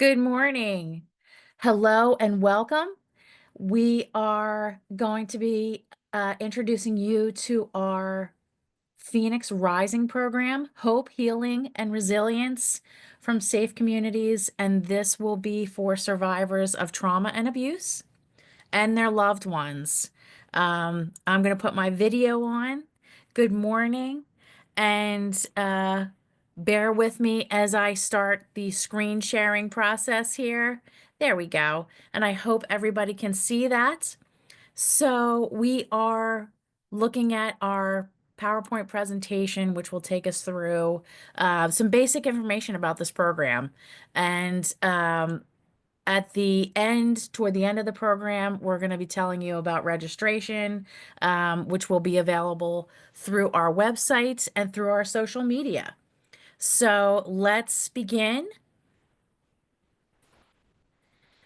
Good morning. Hello and welcome. We are going to be introducing you to our Phoenix Rising program, Hope, Healing, and Resilience from Safe Communities. And this will be for survivors of trauma and abuse and their loved ones. I'm going to put my video on. Good morning. And bear with me as I start the screen sharing process here. There we go. And I hope everybody can see that. So we are looking at our PowerPoint presentation, which will take us through some basic information about this program. And at the end, toward the end of the program, we're going to be telling you about registration, which will be available through our website and through our social media. So let's begin.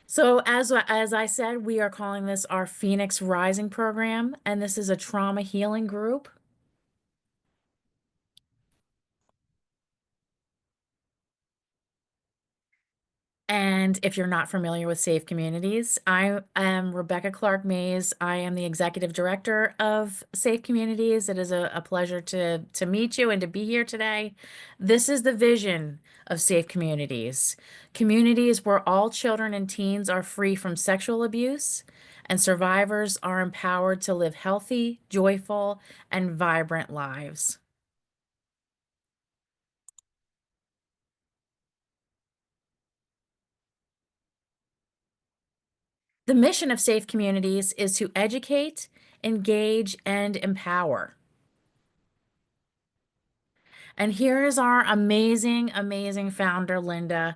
So as I said, we are calling this our Phoenix Rising program, and this is a trauma healing group. And if you're not familiar with Safe Communities, I am Rebecca Clark Mays. I am the executive director of Safe Communities. It is a pleasure to meet you and to be here today. This is the vision of Safe Communities. Communities where all children and teens are free from sexual abuse and survivors are empowered to live healthy, joyful, and vibrant lives. The mission of Safe Communities is to educate, engage, and empower. And here is our amazing, amazing founder, Linda.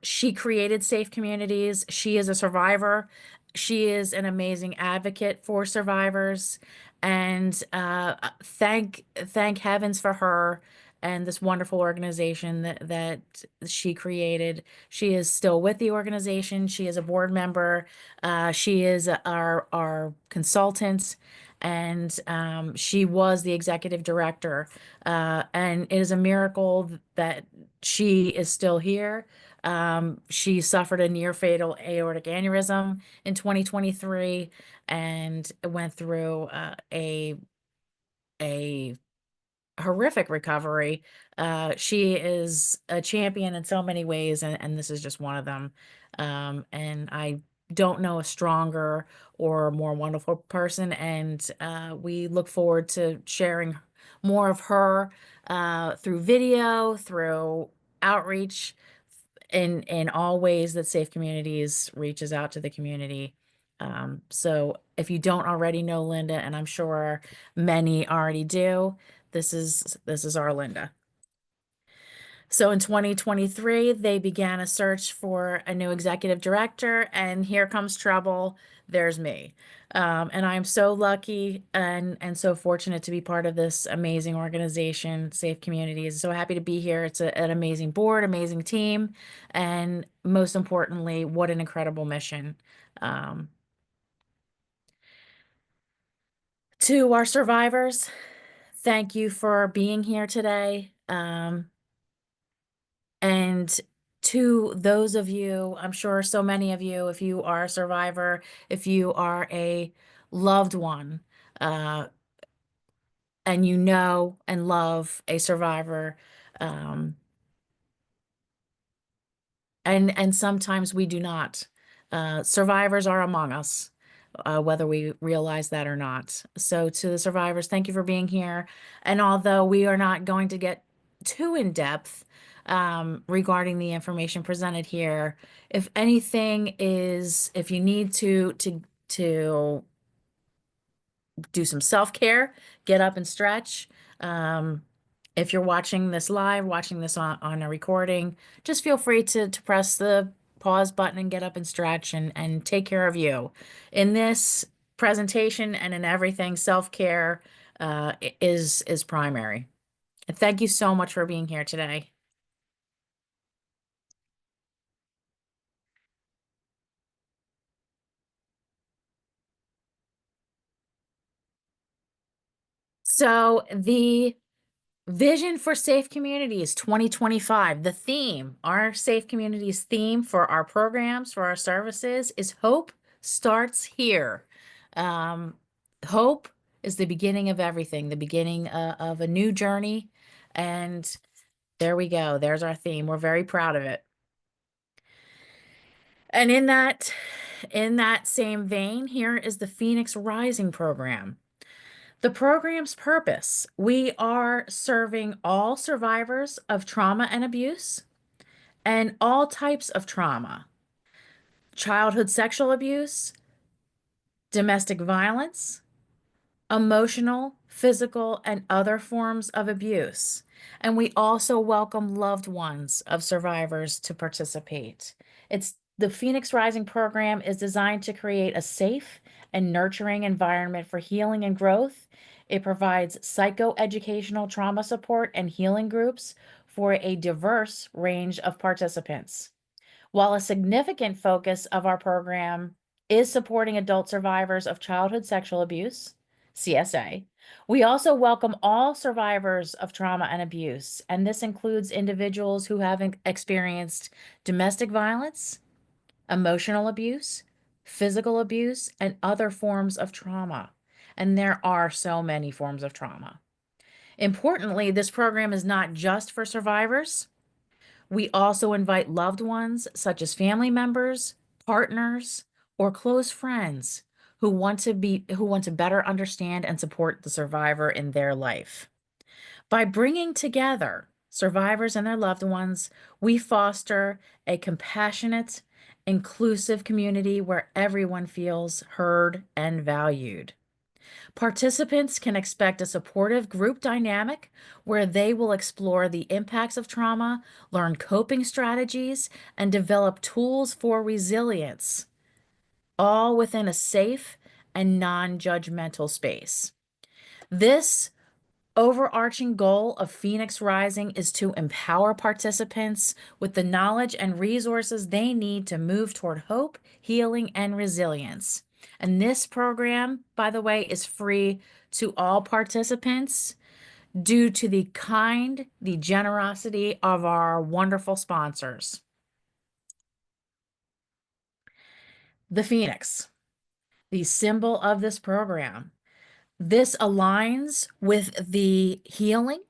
She created Safe Communities. She is a survivor. She is an amazing advocate for survivors. And thank heavens for her and this wonderful organization that she created. She is still with the organization. She is a board member. She is our consultant, and she was the executive director. And it is a miracle that she is still here. She suffered a near fatal aortic aneurysm in 2023 and went through a horrific recovery. She is a champion in so many ways, and this is just one of them. And I don't know a stronger or more wonderful person, and we look forward to sharing more of her through video, through outreach, in all ways that Safe Communities reaches out to the community. So if you don't already know Linda, and I'm sure many already do, this is our Linda. So in 2023, they began a search for a new executive director, and here comes trouble. There's me. And I'm so lucky and so fortunate to be part of this amazing organization, Safe Communities. So happy to be here. It's an amazing board, amazing team, and most importantly, what an incredible mission. Um, to our survivors, thank you for being here today. And to those of you, I'm sure so many of you, if you are a survivor, if you are a loved one, uh, and you know and love a survivor, um, and sometimes we do not. Survivors are among us, whether we realize that or not. So to the survivors, thank you for being here. And although we are not going to get too in depth regarding the information presented here, if anything is, if you need to do some self-care, get up and stretch. Um, if you're watching this live, watching this on a recording, just feel free to press the pause button and get up and stretch and take care of you. In this presentation and in everything, self-care is primary. And thank you so much for being here today. So the Vision for Safe Communities 2025. The theme, our Safe Communities theme for our programs, for our services is Hope Starts Here. Um, Hope is the beginning of everything, the beginning of a new journey. And there we go. There's our theme. We're very proud of it. And in that same vein, here is the Phoenix Rising program. The program's purpose: we are serving all survivors of trauma and abuse and all types of trauma, childhood sexual abuse, domestic violence, emotional, physical, and other forms of abuse. And we also welcome loved ones of survivors to participate. The Phoenix Rising program is designed to create a safe and nurturing environment for healing and growth. It provides psychoeducational trauma support and healing groups for a diverse range of participants. While a significant focus of our program is supporting adult survivors of childhood sexual abuse, CSA, we also welcome all survivors of trauma and abuse, and this includes individuals who have experienced domestic violence, emotional abuse, physical abuse, and other forms of trauma. And there are so many forms of trauma. Importantly, this program is not just for survivors. We also invite loved ones, such as family members, partners, or close friends who want to better understand and support the survivor in their life. By bringing together survivors and their loved ones, we foster a compassionate, inclusive community where everyone feels heard and valued. Participants can expect a supportive group dynamic where they will explore the impacts of trauma, learn coping strategies, and develop tools for resilience, all within a safe and non-judgmental space. This overarching goal of Phoenix Rising is to empower participants with the knowledge and resources they need to move toward hope, healing, and resilience. And this program, by the way, is free to all participants due to the generosity of our wonderful sponsors. The Phoenix, the symbol of this program. This aligns with the healing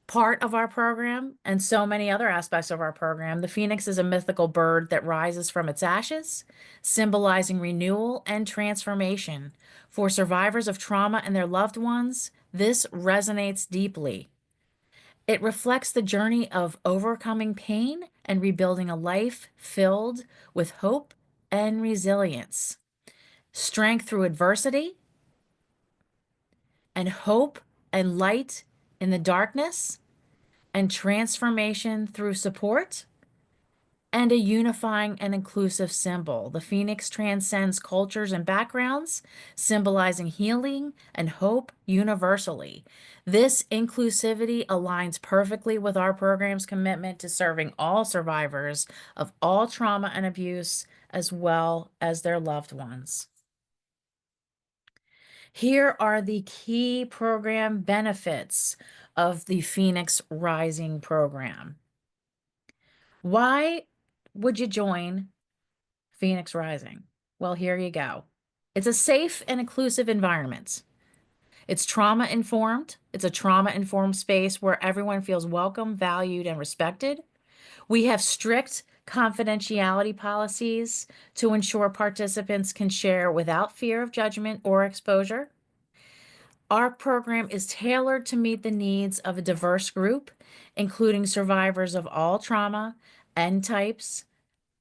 part of our program and so many other aspects of our program. The phoenix is a mythical bird that rises from its ashes, symbolizing renewal and transformation. For survivors of trauma and their loved ones, this resonates deeply. It reflects the journey of overcoming pain and rebuilding a life filled with hope and resilience, strength through adversity, and hope and light in the darkness, and transformation through support, and a unifying and inclusive symbol. The phoenix transcends cultures and backgrounds, symbolizing healing and hope universally. This inclusivity aligns perfectly with our program's commitment to serving all survivors of all trauma and abuse, as well as their loved ones. Here are the key program benefits of the Phoenix Rising program. Why would you join Phoenix Rising? Well, here you go. It's a safe and inclusive environment. It's trauma informed. It's a trauma informed space where everyone feels welcome, valued, and respected. We have strict confidentiality policies to ensure participants can share without fear of judgment or exposure. Our program is tailored to meet the needs of a diverse group, including survivors of all trauma and types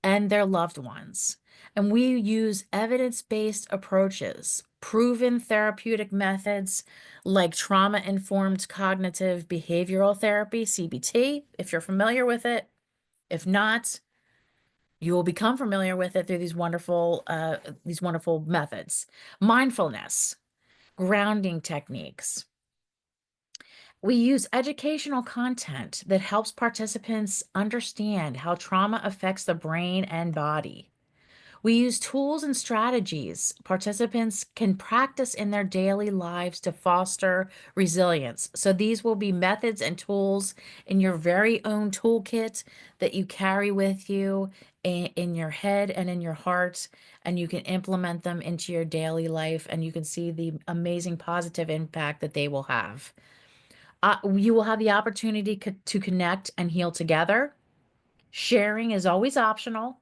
and their loved ones. And we use evidence-based approaches, proven therapeutic methods like trauma-informed cognitive behavioral therapy, CBT, if you're familiar with it. If not, you will become familiar with it through these wonderful methods. Mindfulness, grounding techniques. We use educational content that helps participants understand how trauma affects the brain and body. We use tools and strategies participants can practice in their daily lives to foster resilience. So these will be methods and tools in your very own toolkit that you carry with you in your head and in your heart, and you can implement them into your daily life, and you can see the amazing positive impact that they will have. You will have the opportunity to connect and heal together. Sharing is always optional,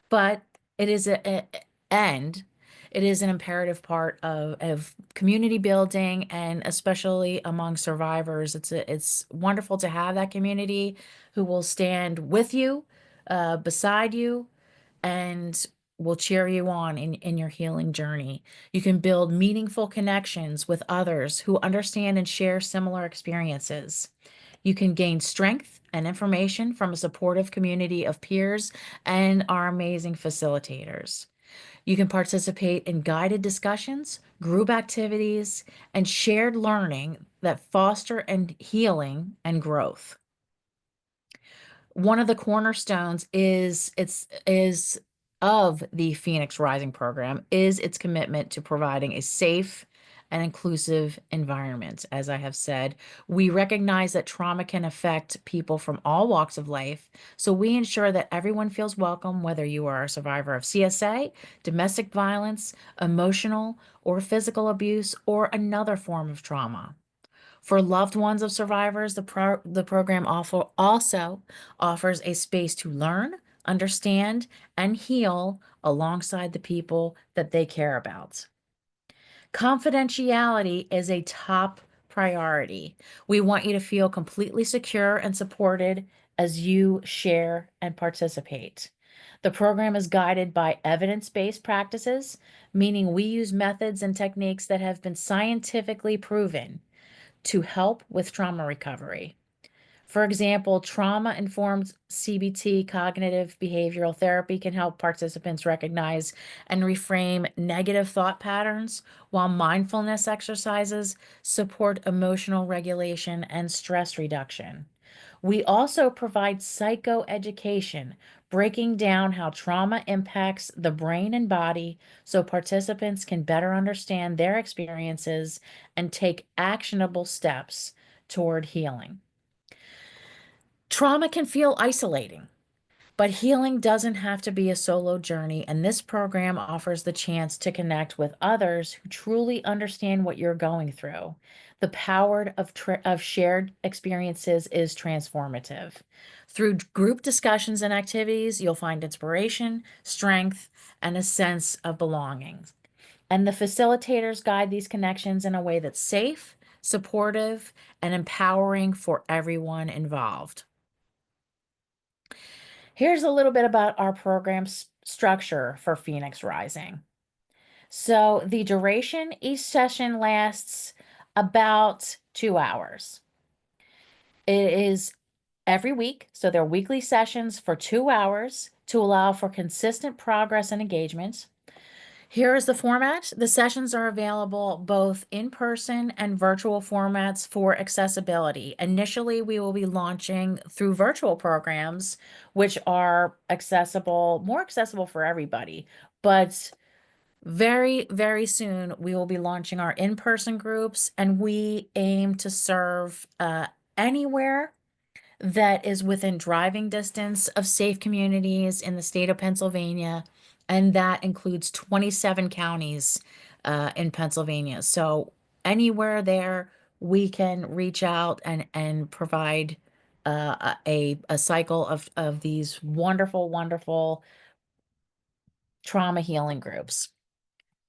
but it is and it is an imperative part of community building, and especially among survivors. It's wonderful to have that community who will stand with you, beside you, and will cheer you on in your healing journey. You can build meaningful connections with others who understand and share similar experiences. You can gain strength and information from a supportive community of peers and our amazing facilitators. You can participate in guided discussions, group activities, and shared learning that foster and healing and growth. One of the cornerstones is of the Phoenix Rising program is its commitment to providing a safe and inclusive environment. As I have said, we recognize that trauma can affect people from all walks of life, so we ensure that everyone feels welcome, whether you are a survivor of CSA, domestic violence, emotional or physical abuse, or another form of trauma. For loved ones of survivors, the program also offers a space to learn, understand, and heal alongside the people that they care about. Confidentiality is a top priority. We want you to feel completely secure and supported as you share and participate. The program is guided by evidence-based practices, meaning we use methods and techniques that have been scientifically proven to help with trauma recovery. For example, trauma-informed CBT, cognitive behavioral therapy, can help participants recognize and reframe negative thought patterns, while mindfulness exercises support emotional regulation and stress reduction. We also provide psychoeducation, breaking down how trauma impacts the brain and body so participants can better understand their experiences and take actionable steps toward healing. Trauma can feel isolating, but healing doesn't have to be a solo journey, and this program offers the chance to connect with others who truly understand what you're going through. The power of shared experiences is transformative. Through group discussions and activities, you'll find inspiration, strength, and a sense of belonging. And the facilitators guide these connections in a way that's safe, supportive, and empowering for everyone involved. Here's a little bit about our program structure for Phoenix Rising. So the duration, each session lasts about 2 hours. It is every week, so they're weekly sessions for 2 hours to allow for consistent progress and engagement. Here is the format. The sessions are available both in person and virtual formats for accessibility. Initially, we will be launching through virtual programs, which are more accessible for everybody. But very, very soon, we will be launching our in-person groups, and we aim to serve anywhere that is within driving distance of safe communities in the state of Pennsylvania, and that includes 27 counties in Pennsylvania. So anywhere there, we can reach out and provide a cycle of these wonderful, wonderful trauma healing groups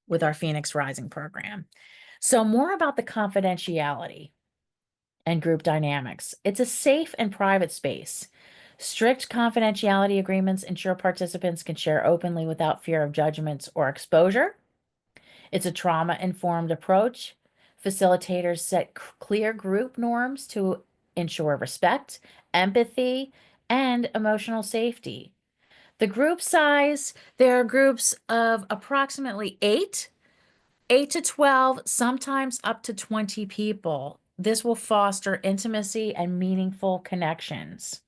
with our Phoenix Rising program. So more about the confidentiality and group dynamics. It's a safe and private space. Strict confidentiality agreements ensure participants can share openly without fear of judgments or exposure. It's a trauma-informed approach. Facilitators set clear group norms to ensure respect, empathy, and emotional safety. The group size, there are groups of approximately 8 to 12, sometimes up to 20 people. This will foster intimacy and meaningful connections.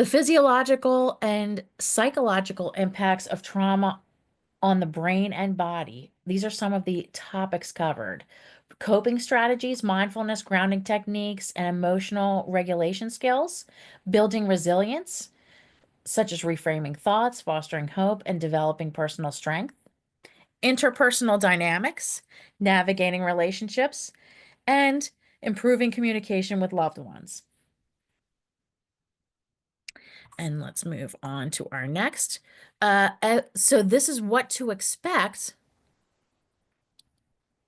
The physiological and psychological impacts of trauma on the brain and body. These are some of the topics covered. Coping strategies, mindfulness, grounding techniques, and emotional regulation skills, building resilience, such as reframing thoughts, fostering hope, and developing personal strength, interpersonal dynamics, navigating relationships, and improving communication with loved ones. And let's move on to our next. So this is what to expect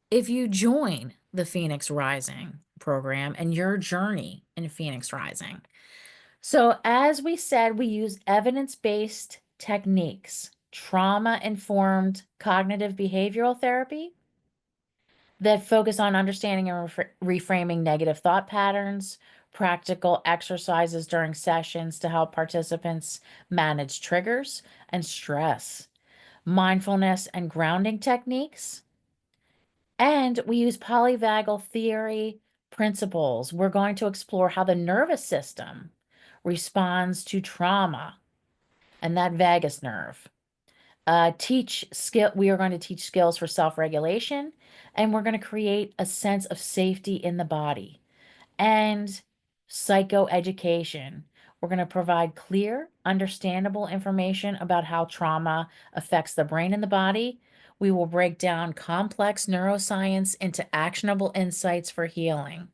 if you join the Phoenix Rising program and your journey in Phoenix Rising. So, as we said, we use evidence-based techniques, trauma-informed cognitive behavioral therapy that focus on understanding and reframing negative thought patterns, practical exercises during sessions to help participants manage triggers and stress, mindfulness and grounding techniques. And we use polyvagal theory principles. We're going to explore how the nervous system responds to trauma and that vagus nerve. We are going to teach skills for self-regulation, and we're going to create a sense of safety in the body. And psychoeducation. We're going to provide clear, understandable information about how trauma affects the brain and the body. We will break down complex neuroscience into actionable insights for healing.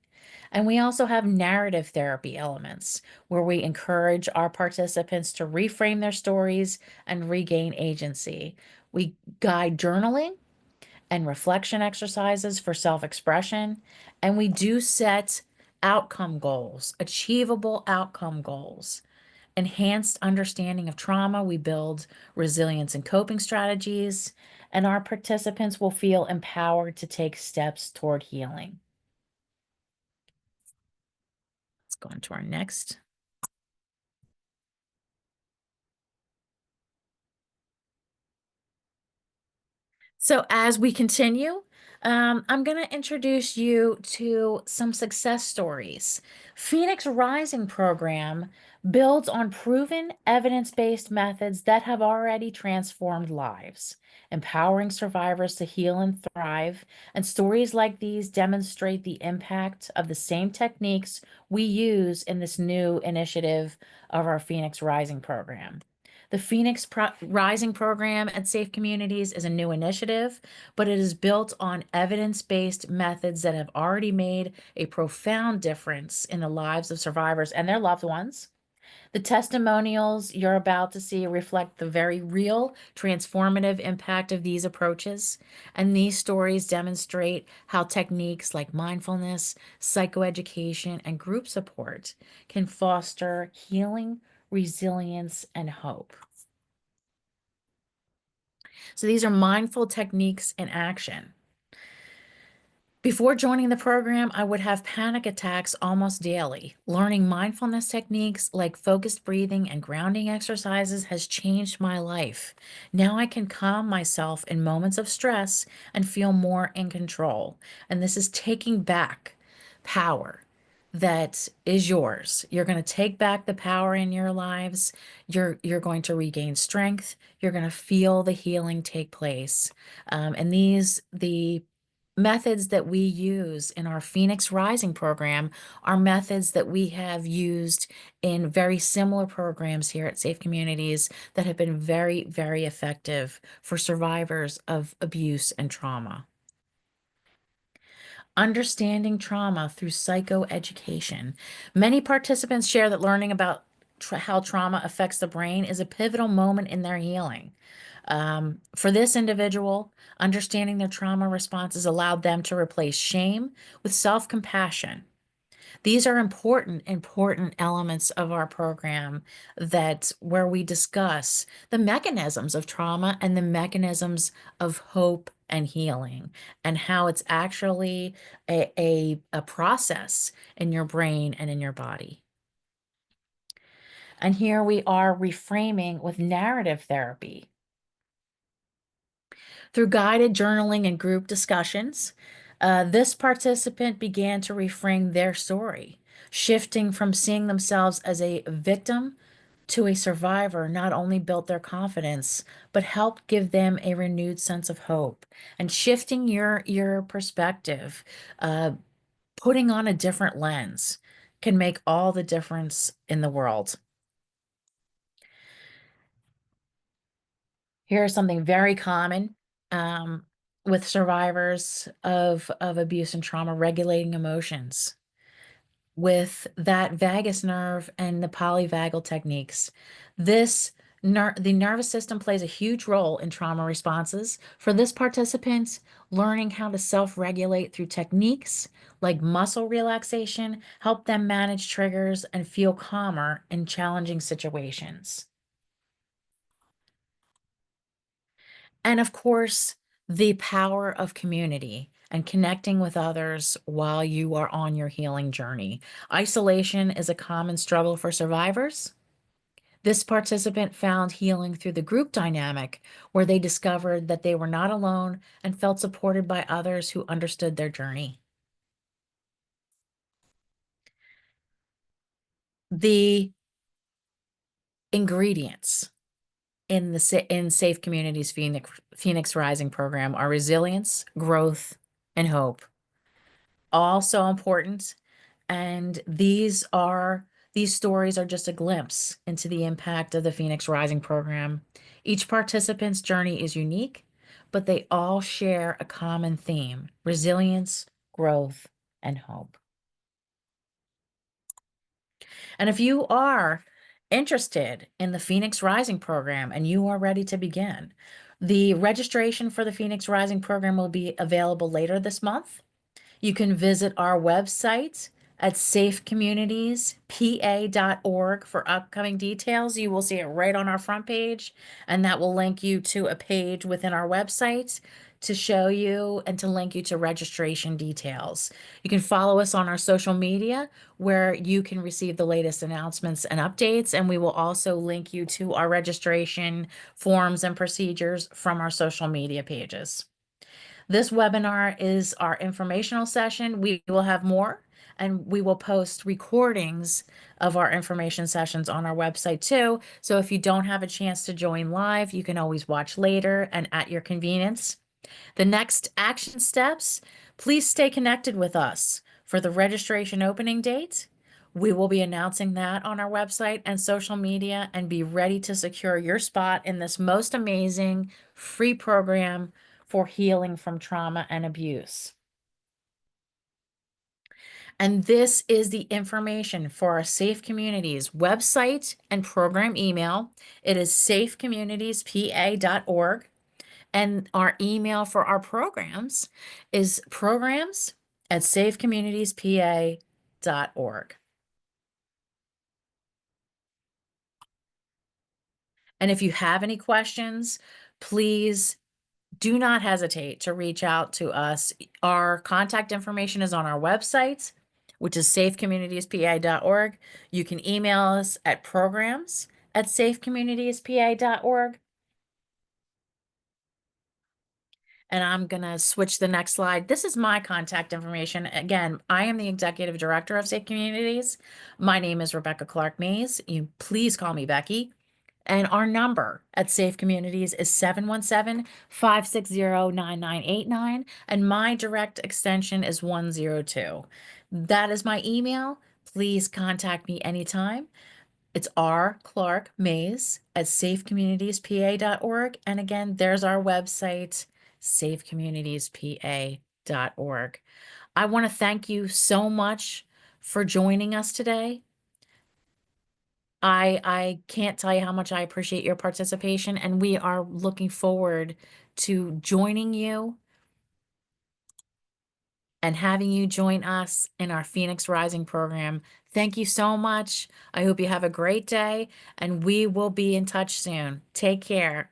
And we also have narrative therapy elements where we encourage our participants to reframe their stories and regain agency. We guide journaling and reflection exercises for self-expression, and we do set outcome goals, achievable outcome goals. Enhanced understanding of trauma, we build resilience and coping strategies, and our participants will feel empowered to take steps toward healing. Let's go on to our next. So as we continue, I'm going to introduce you to some success stories. Phoenix Rising program builds on proven evidence-based methods that have already transformed lives, empowering survivors to heal and thrive. And stories like these demonstrate the impact of the same techniques we use in this new initiative of our Phoenix Rising program. The Rising program at Safe Communities is a new initiative, but it is built on evidence-based methods that have already made a profound difference in the lives of survivors and their loved ones. The testimonials you're about to see reflect the very real transformative impact of these approaches, and these stories demonstrate how techniques like mindfulness, psychoeducation, and group support can foster healing, resilience, and hope. So these are mindful techniques in action. Before joining the program, I would have panic attacks almost daily. Learning mindfulness techniques like focused breathing and grounding exercises has changed my life. Now I can calm myself in moments of stress and feel more in control. And this is taking back power that is yours. You're going to take back the power in your lives. You're going to regain strength. You're going to feel the healing take place. And the methods that we use in our Phoenix Rising program are methods that we have used in very similar programs here at Safe Communities that have been very, very effective for survivors of abuse and trauma. Understanding trauma through psychoeducation. Many participants share that learning about how trauma affects the brain is a pivotal moment in their healing. For this individual, understanding their trauma responses allowed them to replace shame with self-compassion. These are important elements of our program where we discuss the mechanisms of trauma and the mechanisms of hope and healing, and how it's actually a process in your brain and in your body. And here we are reframing with narrative therapy. Through guided journaling and group discussions, this participant began to reframe their story, shifting from seeing themselves as a victim to a survivor not only built their confidence, but helped give them a renewed sense of hope. And shifting your perspective, uh, putting on a different lens can make all the difference in the world. Here's something very common um, with survivors of abuse and trauma: regulating emotions with that vagus nerve and the polyvagal techniques. This the nervous system plays a huge role in trauma responses. For this participant, learning how to self-regulate through techniques like muscle relaxation help them manage triggers and feel calmer in challenging situations. And of course, the power of community and connecting with others while you are on your healing journey. Isolation is a common struggle for survivors. This participant found healing through the group dynamic, where they discovered that they were not alone and felt supported by others who understood their journey. The ingredients in in Safe Communities Phoenix Rising program are resilience, growth, and hope. All so important. And these stories are just a glimpse into the impact of the Phoenix Rising program. Each participant's journey is unique, but they all share a common theme: resilience, growth, and hope. And if you are interested in the Phoenix Rising program and you are ready to begin, the registration for the Phoenix Rising program will be available later this month. You can visit our website at safecommunitiespa.org for upcoming details. You will see it right on our front page, and that will link you to a page within our website to show you and to link you to registration details. You can follow us on our social media where you can receive the latest announcements and updates, and we will also link you to our registration forms and procedures from our social media pages. This webinar is our informational session. We will have more, and we will post recordings of our information sessions on our website too. So if you don't have a chance to join live, you can always watch later and at your convenience. The next action steps: please stay connected with us for the registration opening date. We will be announcing that on our website and social media, and be ready to secure your spot in this most amazing free program for healing from trauma and abuse. And this is the information for our Safe Communities website and program email. It is safecommunitiespa.org. And our email for our programs is programs@safecommunitiespa.org. And if you have any questions, please do not hesitate to reach out to us. Our contact information is on our website, which is safecommunitiespa.org. You can email us at programs@safecommunitiespa.org. And I'm going to switch the next slide. This is my contact information. Again, I am the executive director of Safe Communities. My name is Rebecca Clark Mays. You please call me Becky. And our number at Safe Communities is 717-560-9989. And my direct extension is 102. That is my email. Please contact me anytime. It's rclarkmays@safecommunitiespa.org. And again, there's our website, safecommunitiespa.org. I want to thank you so much for joining us today. I can't tell you how much I appreciate your participation, and we are looking forward to joining you and having you join us in our Phoenix Rising program. Thank you so much. I hope you have a great day, and we will be in touch soon. Take care.